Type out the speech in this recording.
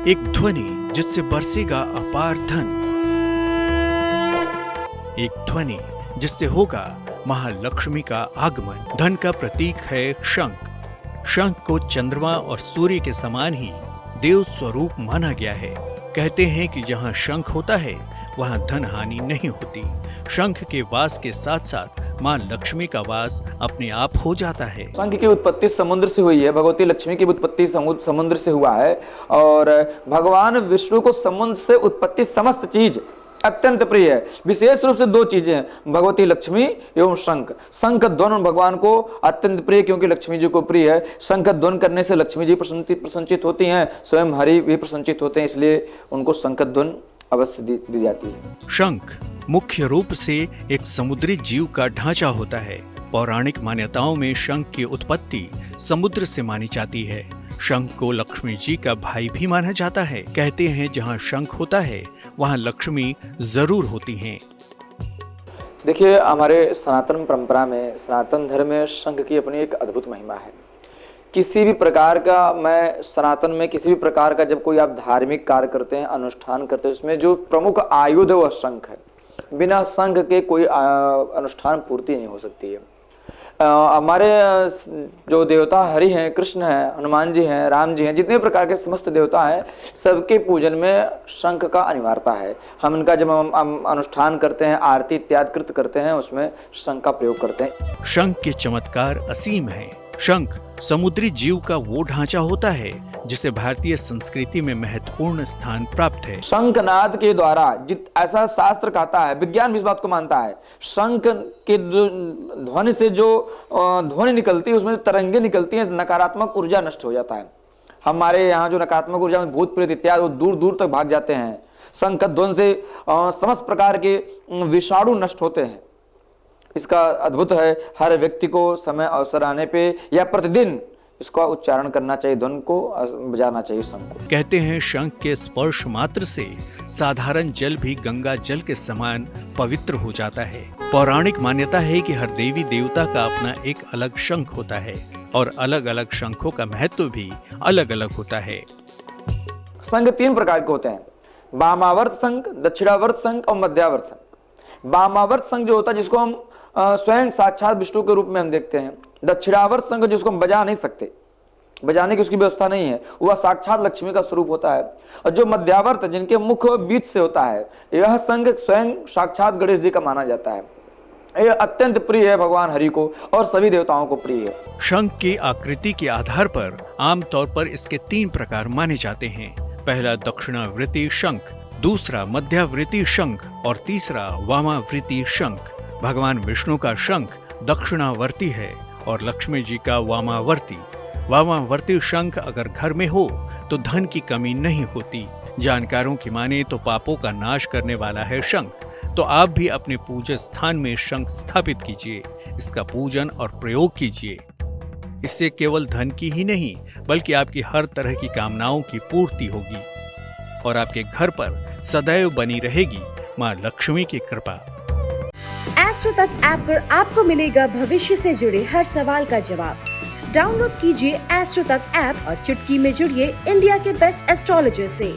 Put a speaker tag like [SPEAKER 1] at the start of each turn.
[SPEAKER 1] एक ध्वनि जिससे बरसेगा अपार धन, एक ध्वनि जिससे होगा महालक्ष्मी का आगमन। धन का प्रतीक है शंख। शंख को चंद्रमा और सूर्य के समान ही देव स्वरूप माना गया है। कहते हैं कि जहाँ शंख होता है वहाँ धन हानि नहीं होती। शंख के वास के साथ साथ माँ लक्ष्मी का वास अपने आप हो जाता है।
[SPEAKER 2] शंख की उत्पत्ति समुद्र से हुई है, भगवती लक्ष्मी की उत्पत्ति समुद्र से हुआ है और भगवान विष्णु को समुद्र से उत्पत्ति समस्त चीज अत्यंत प्रिय है। विशेष रूप से दो चीजें हैं, भगवती लक्ष्मी एवं शंख। शंख ध्वन भगवान को अत्यंत प्रिय क्योंकि लक्ष्मी जी को प्रिय है। शंख ध्वन करने से लक्ष्मी जी प्रसन्नचित होती हैं, स्वयं हरि भी प्रसन्नचित होते हैं, इसलिए उनको शंख ध्वन अवश्य दी जाती है।
[SPEAKER 1] शंख मुख्य रूप से एक समुद्री जीव का ढांचा होता है। पौराणिक मान्यताओं में शंख की उत्पत्ति समुद्र से मानी जाती है। शंख को लक्ष्मी जी का भाई भी माना जाता है। कहते हैं जहाँ शंख होता है वहाँ लक्ष्मी जरूर होती हैं।
[SPEAKER 2] देखिए, हमारे सनातन परंपरा में, सनातन धर्म में शंख की अपनी एक अद्भुत महिमा है। किसी भी प्रकार का, मैं सनातन में किसी भी प्रकार का जब कोई आप धार्मिक कार्य करते हैं, अनुष्ठान करते हैं, उसमें जो प्रमुख आयुध है वह शंख है। बिना शंख के कोई अनुष्ठान पूर्ति नहीं हो सकती है। हमारे जो देवता हरि हैं, कृष्ण हैं, हनुमान जी हैं, राम जी हैं, जितने प्रकार के समस्त देवता हैं, सबके पूजन में शंख का अनिवार्यता है। हम इनका जब हम अनुष्ठान करते हैं, आरती इत्यादि कृत करते हैं, उसमें शंख का प्रयोग करते हैं।
[SPEAKER 1] शंख के चमत्कार असीम हैं। शंख समुद्री जीव का वो ढांचा होता है जिसे भारतीय संस्कृति में महत्वपूर्ण स्थान प्राप्त है।
[SPEAKER 2] शंखनाद के द्वारा ऐसा शास्त्र कहता है, विज्ञान भी इस बात को मानता है, शंख के ध्वनि से जो ध्वनि निकलती है, उसमें तरंगे निकलती हैं, नकारात्मक ऊर्जा नष्ट हो जाता है। हमारे यहाँ जो नकारात्मक ऊर्जा में भूत प्रेत इत्यादि वो दूर दूर तक भाग जाते हैं। शंख ध्वनि से समस्त प्रकार के विषाणु नष्ट होते हैं। इसका अद्भुत है, हर व्यक्ति को समय अवसर आने पे या प्रतिदिन इसका उच्चारण करना चाहिए, ध्वनि को बजाना चाहिए शंख को।
[SPEAKER 1] कहते हैं शंख के स्पर्श मात्र से साधारण जल भी गंगा जल के समान पवित्र हो जाता है। पौराणिक मान्यता है कि हर देवी देवता का अपना एक अलग शंख होता है और अलग अलग शंखों का महत्व भी अलग अलग होता है।
[SPEAKER 2] शंख तीन प्रकार के होते हैं, वामावर्त शंख, दक्षिणावर्त शंख और मध्यावर्त शंख। वामावर्त शंख जो होता है जिसको हम स्वयं साक्षात विष्णु के रूप में हम देखते हैं। दक्षिणावर्त शंख जिसको हम बजा नहीं सकते, बजाने की उसकी व्यवस्था नहीं है, वह साक्षात लक्ष्मी का स्वरूप होता है। और जो मध्यावर्त जिनके मुख बीच से होता है, यह शंख स्वयं साक्षात गणेश जी का माना जाता है। यह अत्यंत प्रिय है भगवान हरि को और सभी देवताओं को प्रिय है।
[SPEAKER 1] शंख की आकृति के आधार पर आमतौर पर इसके तीन प्रकार माने जाते हैं। पहला दक्षिणावर्ती शंख, दूसरा मध्यावर्ती शंख और तीसरा वामावर्ती शंख। भगवान विष्णु का शंख दक्षिणावर्ती है और लक्ष्मी जी का वामावर्ती। वामावर्ती शंख अगर घर में हो तो धन की कमी नहीं होती। जानकारों की माने तो पापों का नाश करने वाला है शंख। तो आप भी अपने पूजा स्थान में शंख स्थापित कीजिए, इसका पूजन और प्रयोग कीजिए। इससे केवल धन की ही नहीं बल्कि आपकी हर तरह की कामनाओं की पूर्ति होगी और आपके घर पर सदैव बनी रहेगी माँ लक्ष्मी की कृपा।
[SPEAKER 3] एस्ट्रो तक ऐप पर आपको मिलेगा भविष्य से जुड़े हर सवाल का जवाब। डाउनलोड कीजिए एस्ट्रो तक ऐप और चुटकी में जुड़िए इंडिया के बेस्ट एस्ट्रोलॉजर से।